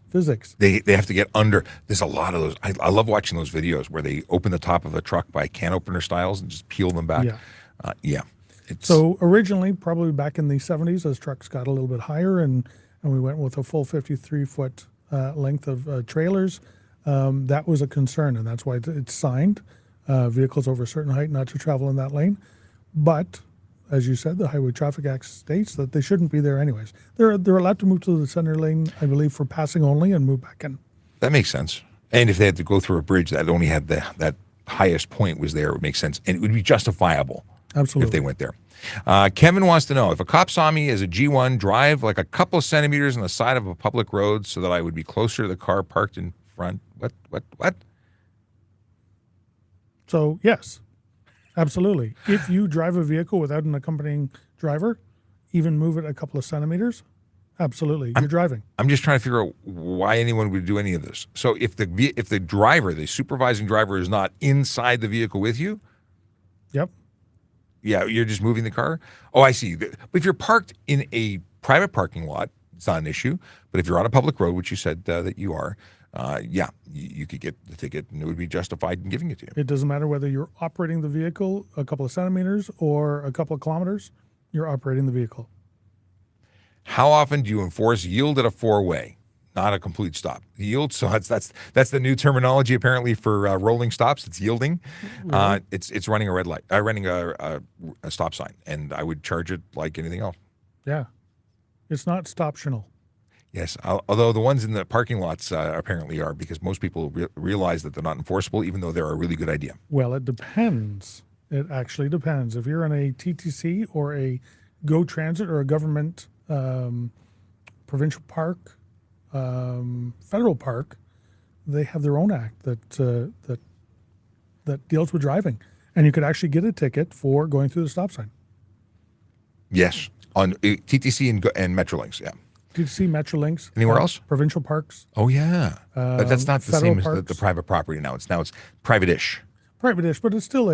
physics. They have to get under. There's a lot of those. I love watching those videos where they open the top of a truck by can opener styles and just peel them back. Yeah. So originally, probably back in the 70s, as trucks got a little bit higher and we went with a full 53-foot length of trailers, that was a concern, and that's why it's signed. Vehicles over a certain height not to travel in that lane. But as you said, the Highway Traffic Act states that they shouldn't be there anyways. They're allowed to move to the center lane, I believe, for passing only and move back in. That makes sense. And if they had to go through a bridge that only had that highest point was there, it would make sense. And it would be justifiable. Absolutely. If they went there. Kevin wants to know, if a cop saw me as a G1 drive like a couple of centimeters on the side of a public road so that I would be closer to the car parked in front. What? So, yes. Absolutely. If you drive a vehicle without an accompanying driver, even move it a couple of centimeters, absolutely, you're driving. I'm just trying to figure out why anyone would do any of this. So if the driver, the supervising driver, is not inside the vehicle with you, yep. Yeah, you're just moving the car? Oh, I see. But if you're parked in a private parking lot, it's not an issue. But if you're on a public road, which you said that you are, you could get the ticket and it would be justified in giving it to you. It doesn't matter whether you're operating the vehicle a couple of centimeters or a couple of kilometers, you're operating the vehicle. How often do you enforce yield at a 4-way? Not a complete stop. Yield, so that's the new terminology apparently for rolling stops. It's yielding. Really? It's running a red light. Running a stop sign, and I would charge it like anything else. Yeah, it's not stoptional. Yes, although the ones in the parking lots apparently are, because most people realize that they're not enforceable, even though they're a really good idea. Well, it depends. It actually depends. If you're in a TTC or a GO Transit or a government provincial park, federal park, they have their own act that deals with driving, and you could actually get a ticket for going through the stop sign. Yes, on TTC and Metrolinx, yeah. TTC, Metrolinx. Anywhere else? Provincial parks. Oh yeah, but that's not the same as the private property now. It's private-ish. Private-ish, but it's still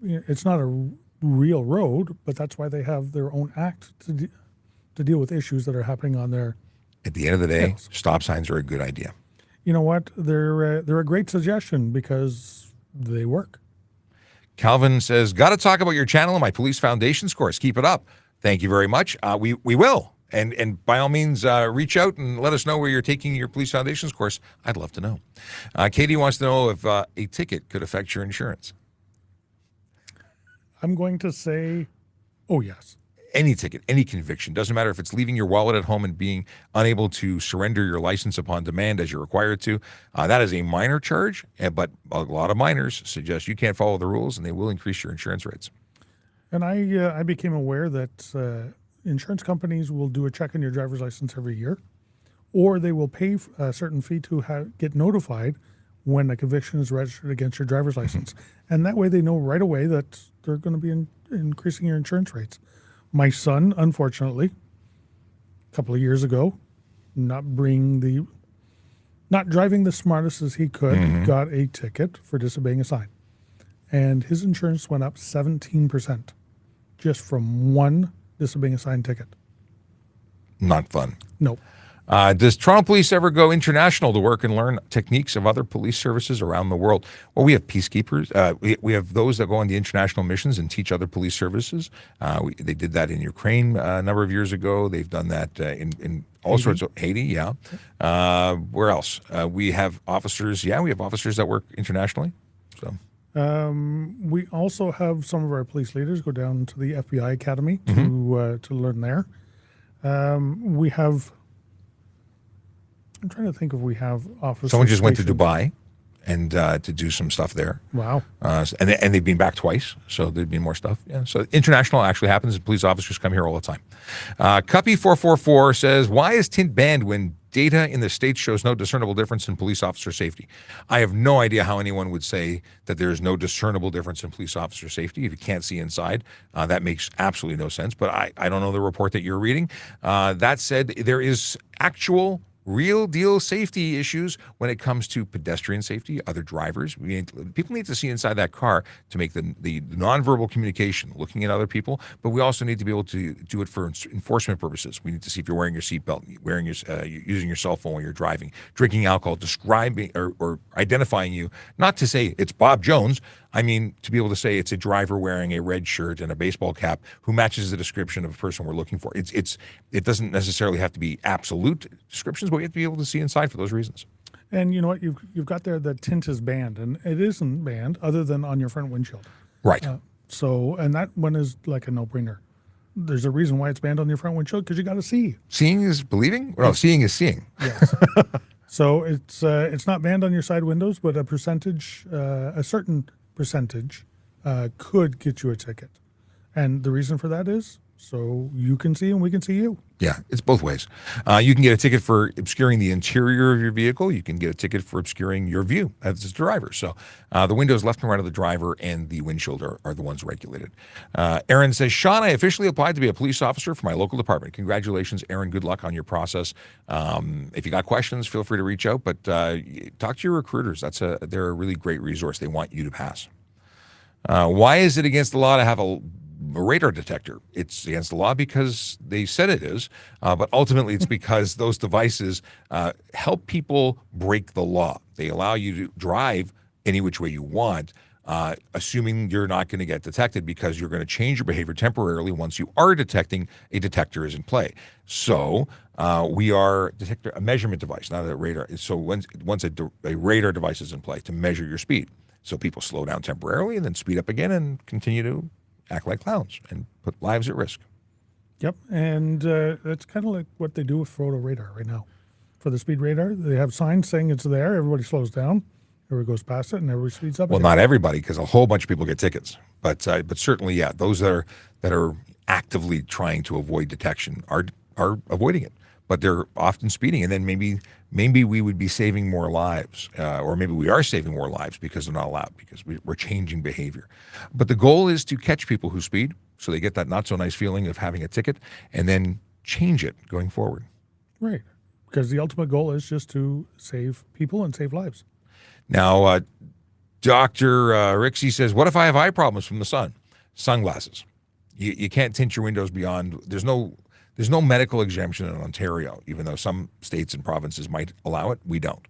it's not a real road, but that's why they have their own act to deal with issues that are happening on their. At the end of the day, stop signs are a good idea. You know what? They're a great suggestion because they work. Calvin says, got to talk about your channel and my police foundations course. Keep it up. Thank you very much. We will. And by all means, reach out and let us know where you're taking your police foundations course. I'd love to know. Katie wants to know if a ticket could affect your insurance. I'm going to say, oh, yes. any ticket, any conviction, doesn't matter if it's leaving your wallet at home and being unable to surrender your license upon demand as you're required to, that is a minor charge, but a lot of minors suggest you can't follow the rules and they will increase your insurance rates. And I became aware that insurance companies will do a check on your driver's license every year, or they will pay a certain fee to get notified when a conviction is registered against your driver's license. And that way they know right away that they're going to be increasing your insurance rates. My son, unfortunately, a couple of years ago, not driving the smartest as he could, got a ticket for disobeying a sign. And his insurance went up 17% just from one disobeying a sign ticket. Not fun. Nope. Does Toronto Police ever go international to work and learn techniques of other police services around the world? Well, we have peacekeepers. We have those that go on the international missions and teach other police services. They did that in Ukraine a number of years ago. They've done that in all sorts of Haiti. Yeah. Where else? We have officers. Yeah, we have officers that work internationally. So. We also have some of our police leaders go down to the FBI Academy to learn there. We have. I'm trying to think if we have officers. Someone just went to Dubai and to do some stuff there. Wow. And they've been back twice, so there'd be more stuff. Yeah. So international actually happens, and police officers come here all the time. Cuppy444 says, why is tint banned when data in the States shows no discernible difference in police officer safety? I have no idea how anyone would say that there's no discernible difference in police officer safety if you can't see inside. That makes absolutely no sense, but I don't know the report that you're reading. That said, there is actual real deal safety issues when it comes to pedestrian safety, other drivers. People need to see inside that car to make the nonverbal communication, looking at other people, but we also need to be able to do it for enforcement purposes. We need to see if you're wearing your seatbelt, using your cell phone when you're driving, drinking alcohol, describing or identifying you, not to say it's Bob Jones. I mean, to be able to say it's a driver wearing a red shirt and a baseball cap who matches the description of a person we're looking for. It doesn't necessarily have to be absolute descriptions, but we have to be able to see inside for those reasons. And you know what? You've got there that tint is banned, and it isn't banned other than on your front windshield. Right. And that one is like a no-brainer. There's a reason why it's banned on your front windshield, because you got to see. Seeing is believing? No, seeing is seeing. Yes. So it's not banned on your side windows, but a certain percentage could get you a ticket. And the reason for that is so you can see and we can see you. Yeah, it's both ways. You can get a ticket for obscuring the interior of your vehicle. You can get a ticket for obscuring your view as a driver. So the windows left and right of the driver and the windshield are the ones regulated. Aaron says, Sean, I officially applied to be a police officer for my local department. Congratulations, Aaron. Good luck on your process. If you got questions, feel free to reach out, but talk to your recruiters. They're a really great resource. They want you to pass. Why is it against the law to have a radar detector? It's against the law because they said it is, but ultimately it's because those devices help people break the law. They allow you to drive any which way you want, assuming you're not going to get detected because you're going to change your behavior temporarily once you are detecting a detector is in play. So we are a measurement device, not a radar. So once a radar device is in play to measure your speed, so people slow down temporarily and then speed up again and continue to act like clowns and put lives at risk. Yep, and that's kind of like what they do with photo radar right now. For the speed radar, they have signs saying it's there. Everybody slows down. Everybody goes past it, and everybody speeds up. Well, not everybody, because a whole bunch of people get tickets. But certainly, yeah, those that are actively trying to avoid detection are avoiding it. But they're often speeding, and then maybe we would be saving more lives, or maybe we are saving more lives because they're not allowed, because we're changing behavior. But the goal is to catch people who speed, so they get that not so nice feeling of having a ticket, and then change it going forward. Right, because the ultimate goal is just to save people and save lives. Now, Dr. Rixie says, what if I have eye problems from the sun? Sunglasses. You can't tint your windows beyond. There's no medical exemption in Ontario, even though some states and provinces might allow it. We don't,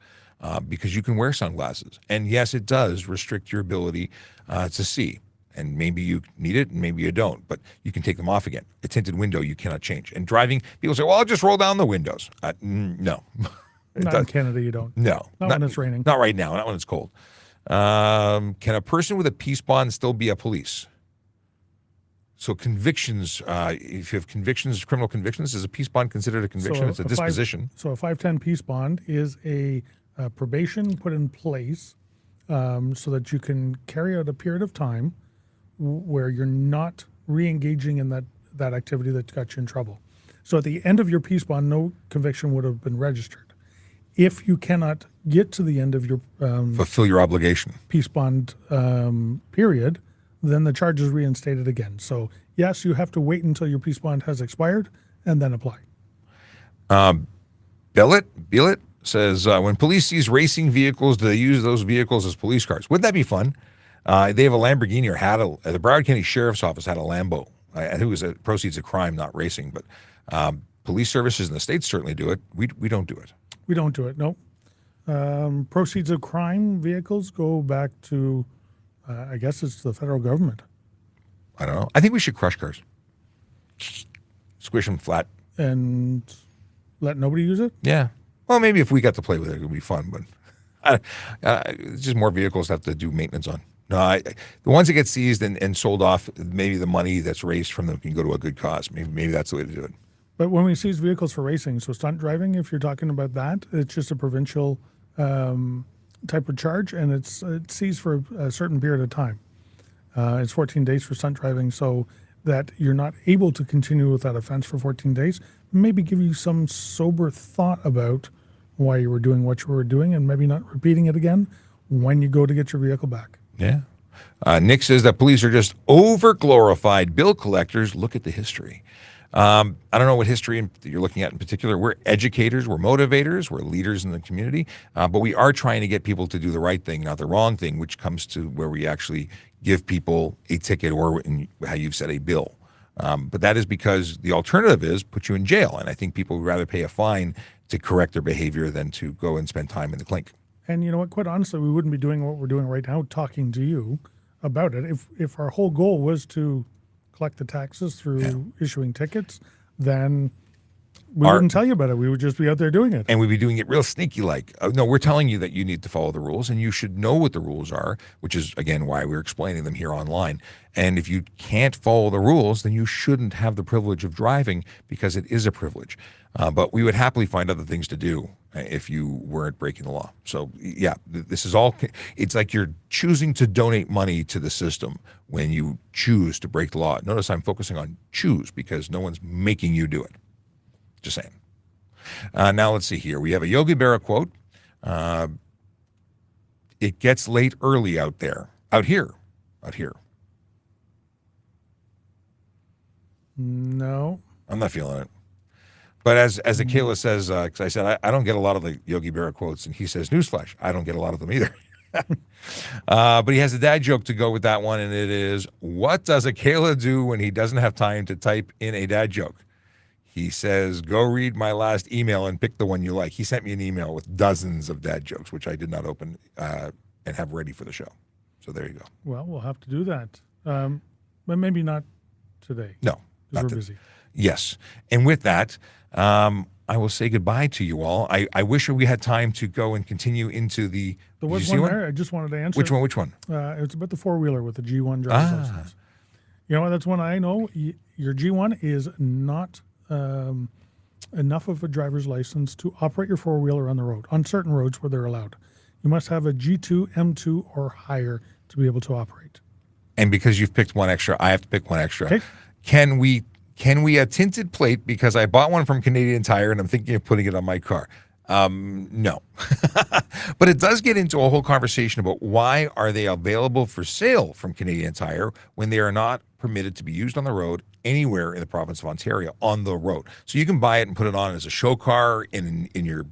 because you can wear sunglasses. And yes, it does restrict your ability to see. And maybe you need it and maybe you don't, but you can take them off again. A tinted window you cannot change. And driving, people say, well, I'll just roll down the windows. No. Not in Canada, you don't. No. Not when it's raining. Not right now, not when it's cold. Can a person with a peace bond still be a police? So convictions, if you have convictions, criminal convictions, is a peace bond considered a conviction? So It's a disposition. So a 510 peace bond is a probation put in place so that you can carry out a period of time where you're not re-engaging in that activity that got you in trouble. So at the end of your peace bond, no conviction would have been registered. If you cannot get to the end of your Fulfill your obligation. peace bond period, then the charge is reinstated again. So yes, you have to wait until your peace bond has expired and then apply. Billet says, when police sees racing vehicles, do they use those vehicles as police cars? Wouldn't that be fun? They have a Lamborghini, or the Broward County Sheriff's Office had a Lambo. I think it was proceeds of crime, not racing, but police services in the States certainly do it. We don't do it. We don't do it, no. Proceeds of crime vehicles go back to, I guess it's the federal government. I don't know. I think we should crush cars. Squish them flat. And let nobody use it? Yeah. Well, maybe if we got to play with it, it would be fun, but it's just more vehicles to have to do maintenance on. No, the ones that get seized and sold off, maybe the money that's raised from them can go to a good cause. Maybe that's the way to do it. But when we seize vehicles for racing, so stunt driving, if you're talking about that, it's just a provincial type of charge, and it's seized for a certain period of time. It's 14 days for stunt driving, so that you're not able to continue with that offense for 14 days. Maybe give you some sober thought about why you were doing what you were doing, and maybe not repeating it again when you go to get your vehicle back. Yeah. Nick says that police are just over-glorified bill collectors. Look at the history. I don't know what history you're looking at in particular. We're educators, we're motivators, we're leaders in the community, but we are trying to get people to do the right thing, not the wrong thing, which comes to where we actually give people a ticket or, how you've said, a bill. But that is because the alternative is put you in jail, and I think people would rather pay a fine to correct their behavior than to go and spend time in the clink. And you know what? Quite honestly, we wouldn't be doing what we're doing right now, talking to you about it. If our whole goal was to collect the taxes through issuing tickets, then we wouldn't tell you about it. We would just be out there doing it. And we'd be doing it real sneaky like. No, we're telling you that you need to follow the rules, and you should know what the rules are, which is, again, why we're explaining them here online. And if you can't follow the rules, then you shouldn't have the privilege of driving, because it is a privilege. But we would happily find other things to do if you weren't breaking the law. So, yeah, this is all, it's like you're choosing to donate money to the system when you choose to break the law. Notice I'm focusing on choose, because no one's making you do it. Just saying. Now let's see here. We have a Yogi Berra quote. It gets late early out there. Out here. No. I'm not feeling it. But as Akela says, because I said, I don't get a lot of the Yogi Berra quotes, and he says, newsflash, I don't get a lot of them either. But he has a dad joke to go with that one, and it is, what does Akela do when he doesn't have time to type in a dad joke? He says, go read my last email and pick the one you like. He sent me an email with dozens of dad jokes, which I did not open and have ready for the show. So there you go. Well, we'll have to do that. But maybe not today. No. Because we're busy. Yes. And with that, I will say goodbye to you all. I wish we had time to go and continue into the... There was one there I just wanted to answer. Which one? It's about the four-wheeler with the G1 driver's license. You know what? That's one I know. Your G1 is not enough of a driver's license to operate your four-wheeler on the road, on certain roads where they're allowed. You must have a G2, M2, or higher to be able to operate. And because you've picked one extra, I have to pick one extra. Okay. Can we a tinted plate, because I bought one from Canadian Tire and I'm thinking of putting it on my car? No. But it does get into a whole conversation about why are they available for sale from Canadian Tire when they are not permitted to be used on the road anywhere in the province of Ontario on the road. So you can buy it and put it on as a show car in your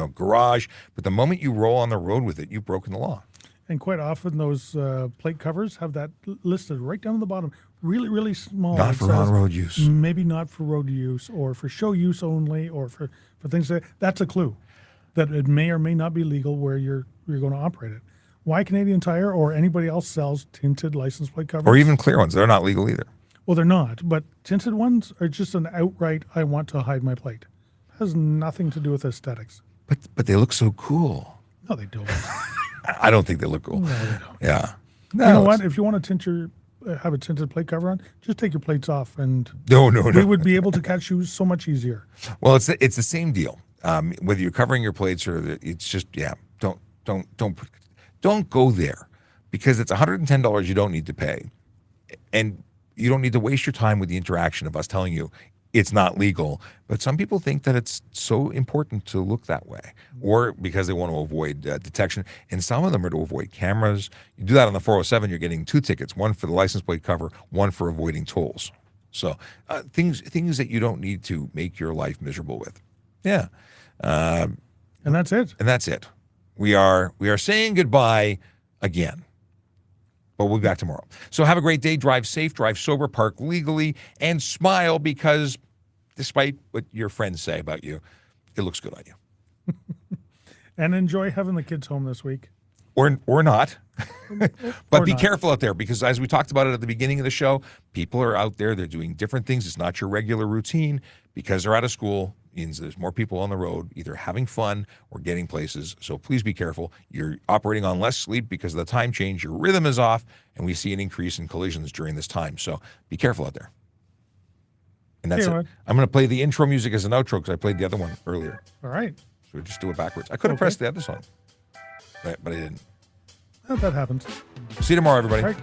garage, but the moment you roll on the road with it, you've broken the law. And quite often those plate covers have that listed right down at the bottom, really, really small. Not for on-road use. Maybe not for road use, or for show use only, or for things that's a clue that it may or may not be legal where you're going to operate it. Why Canadian Tire or anybody else sells tinted license plate covers? Or even clear ones. They're not legal either. Well, they're not, but tinted ones are just an outright, I want to hide my plate. It has nothing to do with aesthetics. But they look so cool. No, they don't. I don't think they look cool. No, they don't. Yeah. No, you know what? If you want to tint your have a tinted plate cover on, just take your plates off, and No. we would be able to catch you so much easier. Well, it's the same deal. Whether you're covering your plates it's just don't go there, because it's $110 you don't need to pay, and you don't need to waste your time with the interaction of us telling you it's not legal. But some people think that it's so important to look that way, or because they want to avoid detection. And some of them are to avoid cameras. You do that on the 407, you're getting 2 tickets, one for the license plate cover, one for avoiding tolls. So things that you don't need to make your life miserable with. Yeah. And that's it. And that's it. We are saying goodbye again. But we'll be back tomorrow. So have a great day. Drive safe, drive sober, park legally, and smile, because despite what your friends say about you, it looks good on you. And enjoy having the kids home this week. Or not. But Or be not. careful out there, because as we talked about it at the beginning of the show, people are out there, they're doing different things. It's not your regular routine. Because they're out of school, means there's more people on the road either having fun or getting places. So please be careful. You're operating on less sleep because of the time change. Your rhythm is off, and we see an increase in collisions during this time. So be careful out there. And that's Okay, it. I'm going to play the intro music as an outro, because I played the other one earlier. All right. So we just do it backwards. I could have Okay. pressed the other song, but I didn't. That happens. See you tomorrow, everybody. All right.